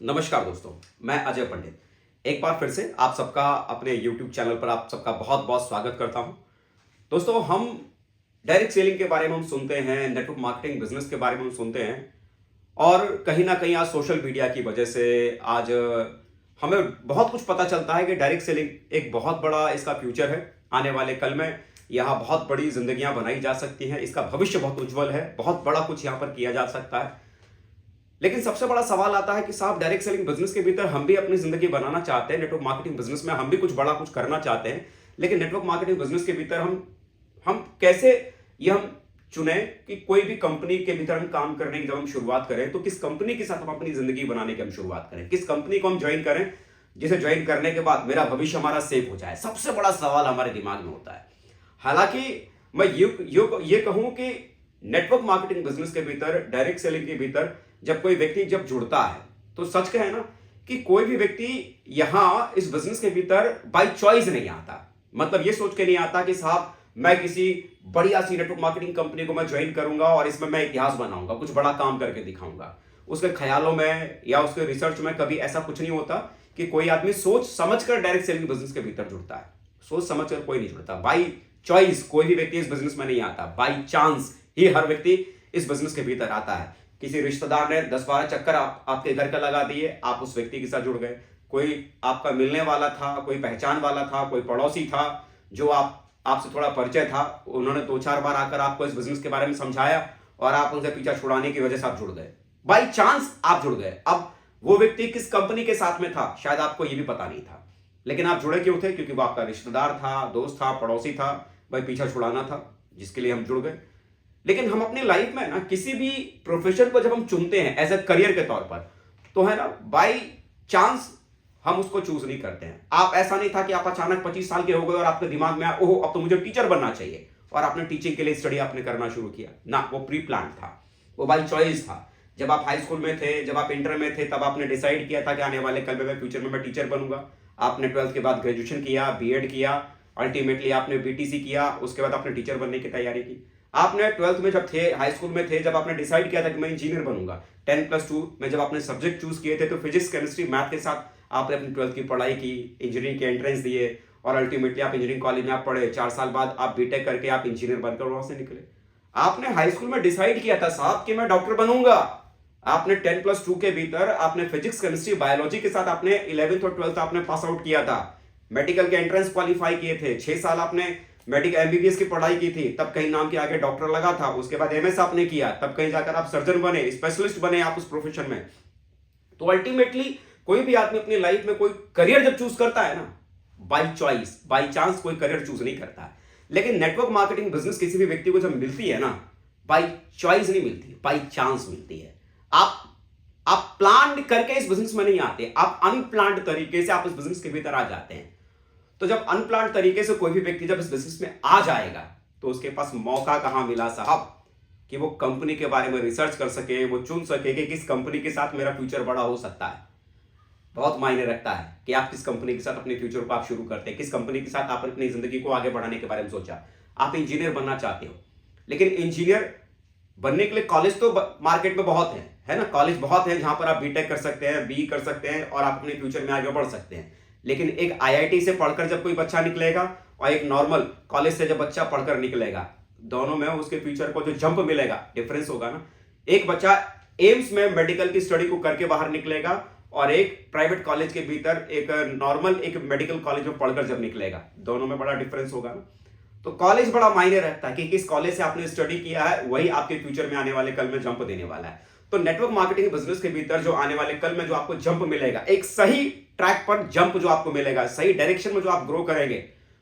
नमस्कार दोस्तों, मैं अजय पंडित एक बार फिर से आप सबका अपने YouTube चैनल पर आप सबका बहुत बहुत स्वागत करता हूं। दोस्तों, हम डायरेक्ट सेलिंग के बारे में हम सुनते हैं, नेटवर्क मार्केटिंग बिजनेस के बारे में हम सुनते हैं और कहीं ना कहीं आज सोशल मीडिया की वजह से आज हमें बहुत कुछ पता चलता है कि डायरेक्ट सेलिंग एक बहुत बड़ा इसका फ्यूचर है। आने वाले कल में यहाँ बहुत बड़ी जिंदगियां बनाई जा सकती हैं, इसका भविष्य बहुत उज्जवल है, बहुत बड़ा कुछ यहाँ पर किया जा सकता है। लेकिन सबसे बड़ा सवाल आता है कि साहब, डायरेक्ट सेलिंग बिजनेस के भीतर हम भी अपनी जिंदगी बनाना चाहते हैं, नेटवर्क मार्केटिंग बिजनेस में हम भी कुछ बड़ा कुछ करना चाहते हैं, लेकिन नेटवर्क मार्केटिंग बिजनेस के भीतर हम कैसे ये हम चुने कि कोई भी कंपनी के भीतर हम काम करने की जब हम शुरुआत करें तो किस कंपनी के साथ हम अपनी जिंदगी बनाने की हम शुरुआत करें, किस कंपनी को हम ज्वाइन करें जिसे ज्वाइन करने के बाद मेरा भविष्य हमारा सेफ हो जाए। सबसे बड़ा सवाल हमारे दिमाग में होता है। हालांकि मैं ये कहूं कि नेटवर्क मार्केटिंग बिजनेस के भीतर, डायरेक्ट सेलिंग के भीतर जब कोई व्यक्ति जब जुड़ता है तो सच कहे ना कि कोई भी व्यक्ति यहां इस बिजनेस के भीतर बाय चॉइस नहीं आता। मतलब ये सोच के नहीं आता कि साहब मैं किसी बढ़िया सी नेटवर्क मार्केटिंग कंपनी को मैं ज्वाइन करूंगा और इसमें मैं इतिहास बनाऊंगा, कुछ बड़ा काम करके दिखाऊंगा। उसके ख्यालों में या उसके रिसर्च में कभी ऐसा कुछ नहीं होता कि कोई आदमी सोच समझकर डायरेक्ट सेलिंग बिजनेस के भीतर जुड़ता है। सोच समझकर कोई नहीं जुड़ता। बाय चॉइस कोई भी व्यक्ति इस बिजनेस में नहीं आता। बाय चांस ही हर व्यक्ति इस बिजनेस के भीतर आता है। किसी रिश्तेदार ने 10-12 चक्कर आपके घर का लगा दिए, आप उस व्यक्ति के साथ जुड़ गए। कोई आपका मिलने वाला था, कोई पहचान वाला था, कोई पड़ोसी था जो आपसे थोड़ा परिचय था, उन्होंने 2-4 बार आकर आपको इस बिजनेस के बारे में समझाया और आप उनसे पीछा छुड़ाने की वजह से आप जुड़ गए। बाई चांस आप जुड़ गए। अब वो व्यक्ति किस कंपनी के साथ में था शायद आपको ये भी पता नहीं था, लेकिन आप जुड़े क्यों थे? क्योंकि वो आपका रिश्तेदार था, दोस्त था, पड़ोसी था, भाई पीछा छुड़ाना था जिसके लिए हम जुड़ गए। लेकिन हम अपनी लाइफ में ना किसी भी प्रोफेशन को जब हम चुनते हैं एज ए करियर के तौर पर, तो है ना बाय चांस हम उसको चूज नहीं करते हैं। आप ऐसा नहीं था कि आप अचानक 25 साल के हो गए और आपके दिमाग में ओह अब तो मुझे टीचर बनना चाहिए और आपने टीचिंग के लिए स्टडी आपने करना शुरू किया ना। वो प्री प्लान था, वो बाय चॉइस था। जब आप हाई स्कूल में थे, जब आप इंटर में थे, तब आपने डिसाइड किया था कि आने वाले कल में मैं फ्यूचर में मैं टीचर बनूंगा। आपने 12th के बाद ग्रेजुएशन किया, बीएड किया, अल्टीमेटली आपने बीटीसी किया, उसके बाद आपने टीचर बनने की तैयारी की। आपने 12th में जब थे, हाई स्कूल में थे, जब आपने डिसाइड किया था कि मैं इंजीनियर बनूंगा, 10+2 में जब आपने सब्जेक्ट चूज किए थे तो फिजिक्स, केमिस्ट्री, मैथ के साथ आपने अपनी 12th की पढ़ाई की, इंजीनियरिंग के एंट्रेंस दिए और अल्टीमेटली आप इंजीनियरिंग कॉलेज में आप पढ़े। 4 साल बाद आप बीटेक करके आप इंजीनियर बनकर वहां से निकले। आपने हाई स्कूल में डिसाइड किया था साहब कि मैं डॉक्टर बनूंगा। आपने 10+2 के भीतर आपने फिजिक्स, केमिस्ट्री, बायोलॉजी के साथ आपने 11th और 12th आपने पास आउट किया था। मेडिकल के एंट्रेंस क्वालिफाई किए थे। 6 साल आपने मेडिकल एमबीबीएस की पढ़ाई की थी, तब कहीं नाम के आगे डॉक्टर लगा था। उसके बाद एमएस आपने किया, तब कहीं जाकर आप सर्जन बने, स्पेशलिस्ट बने आप उस प्रोफेशन में। तो अल्टीमेटली कोई भी आदमी अपनी लाइफ में कोई करियर जब चूज करता है ना, बाय चॉइस, बाय चांस कोई करियर चूज नहीं करता है। लेकिन नेटवर्क मार्केटिंग बिजनेस किसी भी व्यक्ति को जब मिलती है ना, बाय चॉइस नहीं मिलती, बाय चांस मिलती है। आप प्लान करके इस बिजनेस में नहीं आते, आप अनप्लान्ड तरीके से आप इस बिजनेस के भीतर आ जाते हैं। तो जब अनप्लान्ड तरीके से कोई भी व्यक्ति जब इस बिजनेस में आ जाएगा तो उसके पास मौका कहां मिला साहब कि वो कंपनी के बारे में रिसर्च कर सके, वो चुन सके कि किस कंपनी के साथ मेरा फ्यूचर बड़ा हो सकता है। बहुत मायने रखता है कि आप किस कंपनी के साथ अपने फ्यूचर को आप शुरू करते हैं, किस कंपनी के साथ आप अपनी जिंदगी को आगे बढ़ाने के बारे में सोचा। आप इंजीनियर बनना चाहते हो, लेकिन इंजीनियर बनने के लिए कॉलेज तो मार्केट में बहुत है ना, कॉलेज बहुत है जहां पर आप बीटेक कर सकते हैं, बीई कर सकते हैं और आप अपने फ्यूचर में आगे बढ़ सकते हैं। लेकिन एक आईआईटी से पढ़कर जब कोई बच्चा निकलेगा और एक नॉर्मल कॉलेज से जब बच्चा पढ़कर निकलेगा, दोनों में उसके फ्यूचर को जो जंप मिलेगा, डिफरेंस होगा ना। एक बच्चा एम्स में मेडिकल की स्टडी को करके बाहर निकलेगा और एक प्राइवेट कॉलेज के भीतर एक नॉर्मल एक मेडिकल कॉलेज में पढ़कर जब निकलेगा, दोनों में बड़ा डिफरेंस होगा ना। तो कॉलेज बड़ा मायने रखता है कि किस कॉलेज से आपने स्टडी किया है, वही आपके फ्यूचर में आने वाले कल में जंप देने वाला है। तो नेटवर्क मार्केटिंग बिजनेस के भीतर जो आने वाले कल में जो आपको जंप मिलेगा, एक सही ट्रैक पर जंप जो आपको मिलेगा, सही डायरेक्शन में जो आप ग्रो करेंगे,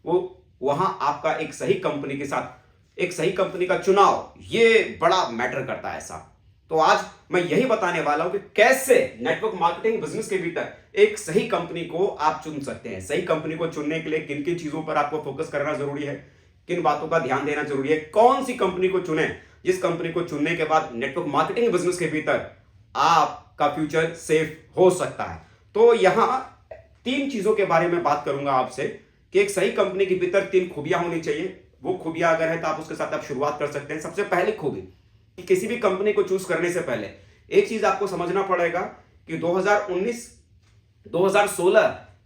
वो वहां आपका एक सही कंपनी के साथ एक सही कंपनी का चुनाव ये बड़ा मैटर करता है ऐसा। तो आज मैं यही बताने वाला हूं कि कैसे नेटवर्क मार्केटिंग बिजनेस के भीतर एक सही कंपनी को आप चुन सकते हैं। सही कंपनी को चुनने के लिए किन किन चीजों पर आपको फोकस करना जरूरी है, किन बातों का ध्यान देना जरूरी है, कौन सी कंपनी को चुने जिस कंपनी को चुनने के बाद नेटवर्क मार्केटिंग बिजनेस के भीतर आपका फ्यूचर सेफ हो सकता है। तो यहां 3 चीजों के बारे में बात करूंगा आपसे कि एक सही कंपनी के भीतर 3 खूबियां होनी चाहिए। वो खूबियां अगर है तो आप उसके साथ आप शुरुआत कर सकते हैं। सबसे पहली खूबी कि किसी भी कंपनी को चूज करने से पहले एक चीज आपको समझना पड़ेगा कि 2016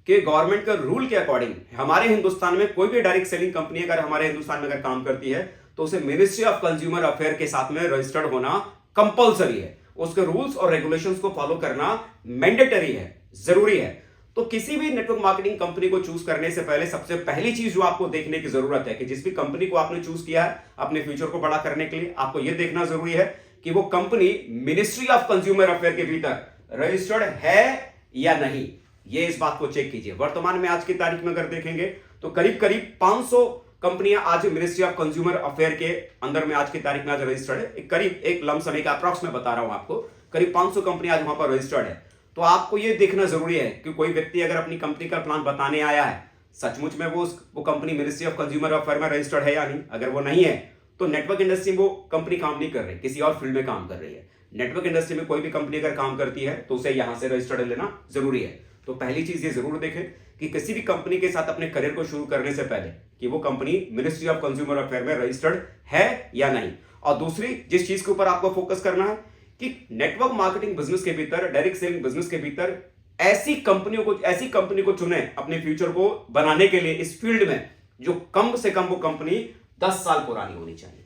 के गवर्नमेंट के रूल के अकॉर्डिंग हमारे हिंदुस्तान में कोई भी डायरेक्ट सेलिंग कंपनी अगर हमारे हिंदुस्तान में अगर काम करती है तो उसे मिनिस्ट्री ऑफ कंज्यूमर अफेयर के साथ में रजिस्टर्ड होना कंपलसरी है। उसके रूल्स और रेगुलेशंस को फॉलो करना मैंडेटरी है, जरूरी है। तो किसी भी नेटवर्क मार्केटिंग कंपनी को चूज करने से पहले सबसे पहली चीज जो आपको देखने की जरूरत है कि जिस भी कंपनी को आपने चूज किया है अपने फ्यूचर को बड़ा करने के लिए, आपको यह देखना जरूरी है कि वो company ministry of consumer affair के भीतर रजिस्टर्ड है या नहीं। ये इस बात को चेक कीजिए। वर्तमान में आज की तारीख में अगर देखेंगे तो करीब करीब 500 कंपनियां आज मिनिस्ट्री ऑफ कंज्यूमर अफेयर के अंदर में आज की तारीख में आज रजिस्टर्ड है। करीब एक लमसम एक अप्रॉक्स में बता रहा हूं आपको, करीब 500 कंपनियां आज वहां पर रजिस्टर्ड है। तो आपको यह देखना जरूरी है कि कोई व्यक्ति अगर अपनी कंपनी का प्लान बताने आया है, सचमुच में वो company ministry of consumer affair में रजिस्टर्ड है या नहीं। अगर वो नहीं है तो नेटवर्क इंडस्ट्री में वो कंपनी काम नहीं कर रही, किसी और फील्ड में काम कर रही है। नेटवर्क इंडस्ट्री में कोई भी कंपनी अगर काम करती है तो उसे यहां से रजिस्टर्ड लेना जरूरी है। तो पहली चीज ये जरूर देखें कि किसी भी कंपनी के साथ अपने करियर को शुरू करने से पहले कि वो company ministry of consumer affair में रजिस्टर्ड है या नहीं। और दूसरी जिस चीज के ऊपर आपको फोकस करना है कि नेटवर्क मार्केटिंग बिजनेस के भीतर, डायरेक्ट सेलिंग बिजनेस के भीतर ऐसी कंपनी को चुने अपने फ्यूचर को बनाने के लिए इस फील्ड में जो कम से कम वो कंपनी 10 साल पुरानी होनी चाहिए।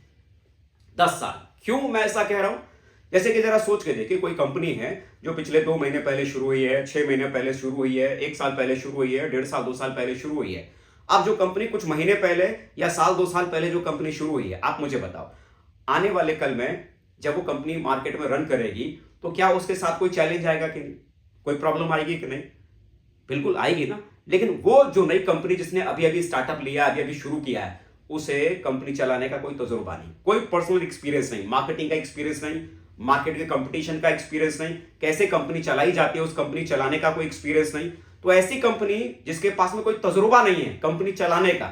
10 साल। क्यों मैं ऐसा कह रहा हूं? जैसे कि जरा सोच के देखिए, कोई कंपनी है जो पिछले 2 महीने पहले शुरू हुई है, 6 महीने पहले शुरू हुई है, 1 साल पहले शुरू हुई है, 1.5 साल 2 साल पहले शुरू हुई है। अब जो कंपनी कुछ महीने पहले या साल 2 साल पहले जो कंपनी शुरू हुई है, आप मुझे बताओ आने वाले कल में जब वो कंपनी मार्केट में रन करेगी तो क्या उसके साथ कोई चैलेंज आएगा कि नहीं, कोई प्रॉब्लम आएगी कि नहीं? बिल्कुल आएगी ना। लेकिन वो जो नई कंपनी जिसने अभी अभी स्टार्टअप लिया, अभी अभी शुरू किया है, उसे कंपनी चलाने का कोई तजुर्बा नहीं, कोई पर्सनल एक्सपीरियंस नहीं, मार्केटिंग का एक्सपीरियंस नहीं, मार्केट के कंपटीशन का एक्सपीरियंस नहीं, कैसे कंपनी चलाई जाती है उस कंपनी चलाने का कोई एक्सपीरियंस नहीं। तो ऐसी कंपनी जिसके पास में कोई तजुर्बा नहीं है कंपनी चलाने का,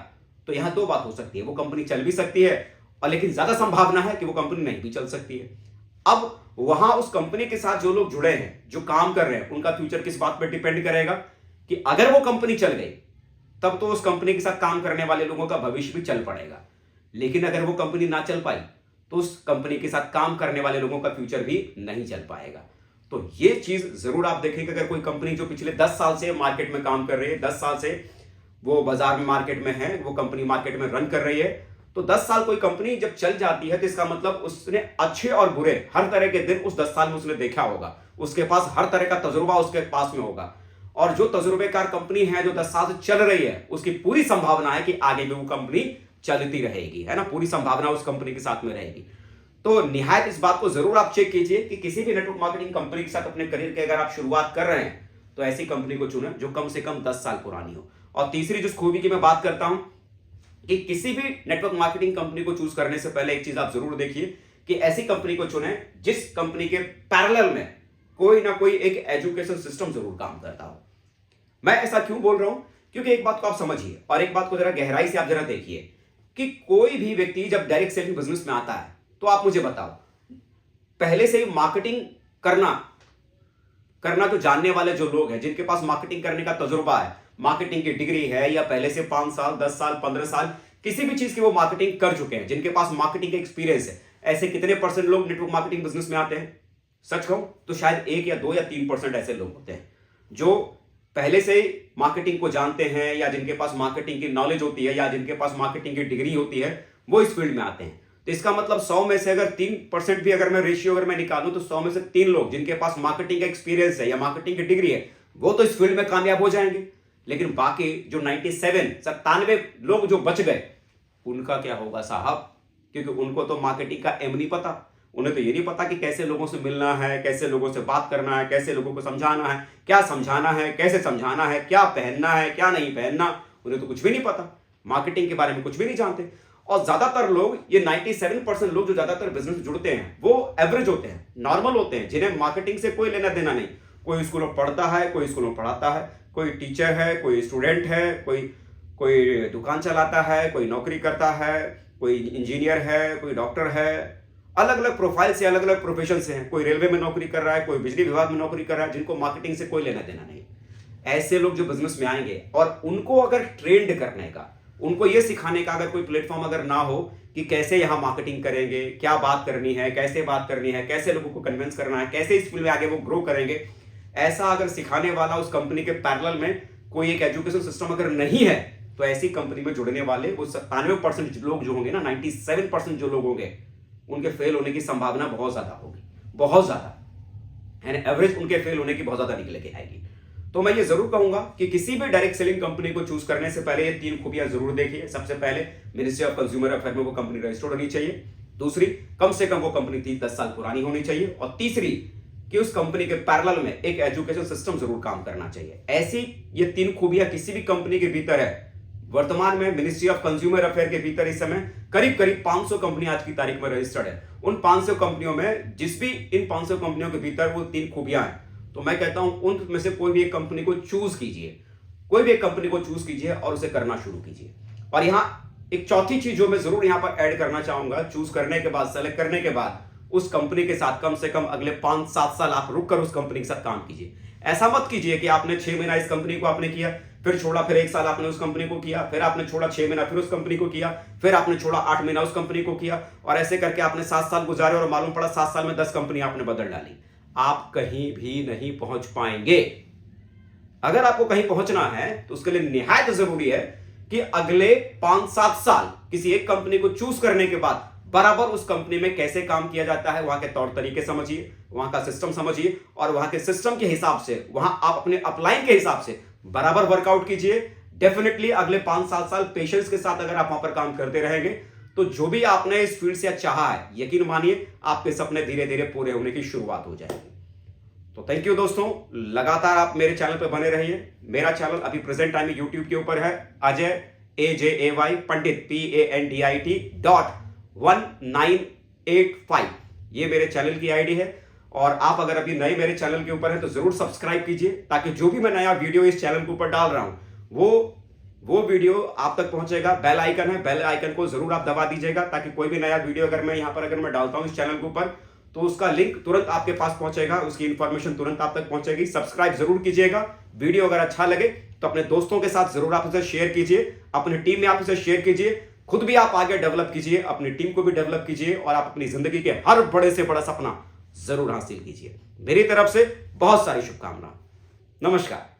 तो यहां 2 बात हो सकती है, वो कंपनी चल भी सकती है और लेकिन ज्यादा संभावना है कि वो कंपनी नहीं भी चल सकती है। अब वहां उस कंपनी के साथ जो लोग जुड़े हैं, जो काम कर रहे हैं, उनका फ्यूचर किस बात पर डिपेंड करेगा कि अगर वो कंपनी चल गई तब तो उस कंपनी के साथ काम करने वाले लोगों का भविष्य भी चल पड़ेगा। लेकिन अगर वो कंपनी ना चल पाई तो उस कंपनी के साथ काम करने वाले लोगों का फ्यूचर भी नहीं चल पाएगा। तो ये चीज जरूर आप देखें कि अगर कोई कंपनी जो पिछले 10 साल से मार्केट में काम कर रही है, 10 साल से वो बाजार में मार्केट में है, वो कंपनी मार्केट में रन कर रही है, तो 10 साल कोई कंपनी जब चल जाती है तो इसका मतलब उसने अच्छे और बुरे हर तरह के दिन उस 10 साल में उसने देखा होगा, उसके पास हर तरह का तजुर्बा उसके पास में होगा। और जो तजुर्बेकार कंपनी है जो 10 साल से चल रही है, उसकी पूरी संभावना है कि आगे भी वो कंपनी चलती रहेगी, है ना, पूरी संभावना उस कंपनी के साथ में रहेगी। तो निहायत इस बात को जरूर आप चेक कीजिए कि किसी भी नेटवर्क मार्केटिंग कंपनी के साथ अपने करियर की अगर आप शुरुआत कर रहे हैं तो ऐसी कंपनी को चुनें जो कम से कम 10 साल पुरानी हो। और तीसरी जिस खूबी की मैं बात करता हूं कि किसी भी नेटवर्क मार्केटिंग कंपनी को चूज करने से पहले एक चीज आप जरूर देखिए कि ऐसी कंपनी को चुनें जिस कंपनी के पैरेलल में कोई ना कोई एक एजुकेशन सिस्टम जरूर काम करता हो। मैं ऐसा क्यों बोल रहा हूं? क्योंकि एक बात को आप समझिए और एक बात को जरा गहराई से आप जरा देखिए कि कोई भी व्यक्ति जब डायरेक्ट सेलिंग बिजनेस में आता है तो आप मुझे बताओ, पहले से ही मार्केटिंग करना तो जानने वाले जो लोग हैं, जिनके पास मार्केटिंग करने का तजुर्बा है, मार्केटिंग की डिग्री है, या पहले से 5 साल 10 साल 15 साल किसी भी चीज की वो मार्केटिंग कर चुके हैं, जिनके पास मार्केटिंग का एक्सपीरियंस है, ऐसे कितने % लोग नेटवर्क मार्केटिंग बिजनेस में आते हैं? सच कहूं तो शायद 1 या 2 या 3% ऐसे लोग होते हैं जो पहले से मार्केटिंग को जानते हैं, या जिनके पास मार्केटिंग की नॉलेज होती है, या जिनके पास मार्केटिंग की डिग्री होती है, वो इस फील्ड में आते हैं। तो इसका मतलब 100 में से अगर 3% भी अगर मैं रेशियो अगर मैं निकालूं तो 100 में से 3 लोग जिनके पास मार्केटिंग का एक्सपीरियंस है या मार्केटिंग की डिग्री है, वो तो इस फील्ड में कामयाब हो जाएंगे। लेकिन बाकी जो 97 लोग जो बच गए, उनका क्या होगा साहब? क्योंकि उनको तो मार्केटिंग का एम नहीं पता, उन्हें तो ये नहीं पता कि कैसे लोगों से मिलना है, कैसे लोगों से बात करना है, कैसे लोगों को समझाना है, क्या समझाना है, कैसे समझाना है, क्या पहनना है, क्या नहीं पहनना, उन्हें तो कुछ भी नहीं पता, मार्केटिंग के बारे में कुछ भी नहीं जानते। और ज्यादातर लोग, ये 97% लोग जो ज्यादातर बिजनेस जुड़ते हैं, वो एवरेज होते हैं, नॉर्मल होते हैं, जिन्हें मार्केटिंग से कोई लेना देना नहीं। कोई स्कूलों में पढ़ता है, कोई स्कूलों में पढ़ाता है, कोई टीचर है, कोई स्टूडेंट है, कोई दुकान चलाता है, कोई नौकरी करता है, कोई इंजीनियर है, कोई डॉक्टर है, अलग अलग प्रोफाइल से, अलग अलग प्रोफेशन से हैं, कोई रेलवे में नौकरी कर रहा है, कोई बिजली विभाग में नौकरी कर रहा है, जिनको मार्केटिंग से कोई लेना देना नहीं। ऐसे लोग जो बिजनेस में आएंगे और उनको अगर ट्रेंड करने का, उनको ये सिखाने का अगर कोई प्लेटफॉर्म अगर ना हो कि कैसे यहाँ मार्केटिंग करेंगे, क्या बात करनी है, कैसे बात करनी है, कैसे लोगों को कन्विंस करना है, कैसे इस फील्ड में आगे वो ग्रो करेंगे, ऐसा अगर सिखाने वाला उस कंपनी के पैरेलल में कोई एक एजुकेशन सिस्टम अगर नहीं है, तो ऐसी कंपनी में जुड़ने वाले वो 97% लोग जो होंगे ना, 97% जो लोग होंगे, उनके फेल होने की संभावना बहुत ज्यादा होगी, बहुत ज्यादा, एंड एवरेज उनके फेल होने की बहुत ज्यादा निकल के आएगी। तो मैं ये जरूर कहूंगा कि किसी भी डायरेक्ट सेलिंग कंपनी को चूज करने से पहले ये 3 खूबियां जरूर देखिए। सबसे पहले, मिनिस्ट्री ऑफ कंज्यूमर अफेयर में वो कंपनी रजिस्टर्ड होनी चाहिए। दूसरी, कम से कम वो कंपनी 10 साल पुरानी होनी चाहिए। और तीसरी, कि उस कंपनी के पैरेलल में एक एजुकेशन सिस्टम जरूर काम करना चाहिए। ऐसी ये 3 खूबियां किसी भी कंपनी के भीतर है। वर्तमान में मिनिस्ट्री ऑफ कंज्यूमर अफेयर के भीतर इस समय करीब करीब 500 कंपनी आज की तारीख में रजिस्टर्ड है। उन 500 कंपनियों में जिस भी इन 500 कंपनियों के भीतर वो 3 खूबियां हैं, तो मैं कहता हूं उनमें से कोई भी एक कंपनी को चूज कीजिए, कोई भी एक कंपनी को चूज कीजिए और उसे करना शुरू कीजिए। और यहां एक चौथी चीज जो मैं जरूर यहां पर ऐड करना चाहूंगा, चूज करने के बाद, सेलेक्ट करने के बाद उस कंपनी के साथ कम से कम अगले 5-7 साल आप रुक कर उस कंपनी के साथ काम कीजिए। ऐसा मत कीजिए कि आपने 6 महीना इस कंपनी को आपने किया, फिर छोड़ा, फिर 1 साल आपने उस कंपनी को किया, फिर आपने छोड़ा 6 महीना फिर उस कंपनी को किया, फिर आपने छोड़ा 8 महीना उस कंपनी को किया, और ऐसे करके आपने 7 साल गुजारे और मालूम पड़ा 7 साल में 10 कंपनी आपने बदल डाली। आप कहीं भी नहीं पहुंच पाएंगे। अगर आपको कहीं पहुंचना है तो उसके लिए निहायत जरूरी है कि अगले 5-7 साल किसी एक कंपनी को चूज करने के बाद बराबर उस कंपनी में कैसे काम किया जाता है, वहां के तौर तरीके समझिए, वहां का सिस्टम समझिए, और वहां के सिस्टम के हिसाब से, वहां आप अपने अपलाइन के हिसाब से बराबर वर्कआउट कीजिए। डेफिनेटली अगले 5-7 साल पेशेंस के साथ अगर आप वहां पर काम करते रहेंगे, तो जो भी आपने इस फील्ड से चाहा है, यकीन मानिए आपके सपने धीरे धीरे पूरे होने की शुरुआत हो जाएगी। तो थैंक यू दोस्तों, लगातार आप मेरे चैनल पर बने रहिए। मेरा चैनल अभी प्रेजेंट टाइम में यूट्यूब के ऊपर है, अजय AJAY पंडित PANDIT.1985, ये मेरे चैनल की आईडी है। और आप अगर अभी नए मेरे चैनल के ऊपर हैं तो जरूर सब्सक्राइब कीजिए, ताकि जो भी मैं नया वीडियो इस चैनल के ऊपर डाल रहा हूं वो वीडियो आप तक पहुंचेगा। बेल आइकन है, बेल आइकन को जरूर आप दबा दीजिएगा, ताकि कोई भी नया वीडियो अगर मैं डालता हूं इस चैनल के ऊपर, तो उसका लिंक तुरंत आपके पास पहुंचेगा, उसकी इंफॉर्मेशन तुरंत आप तक पहुंचेगी। सब्सक्राइब जरूर कीजिएगा। वीडियो अगर अच्छा लगे तो अपने दोस्तों के साथ जरूर आप इसे शेयर कीजिए, अपनी टीम में आप इसे शेयर कीजिए, खुद भी आप आगे डेवलप कीजिए, अपनी टीम को भी डेवलप कीजिए, और आप अपनी जिंदगी के हर बड़े से बड़ा सपना जरूर हासिल कीजिए। मेरी तरफ से बहुत सारी शुभकामनाएं। नमस्कार।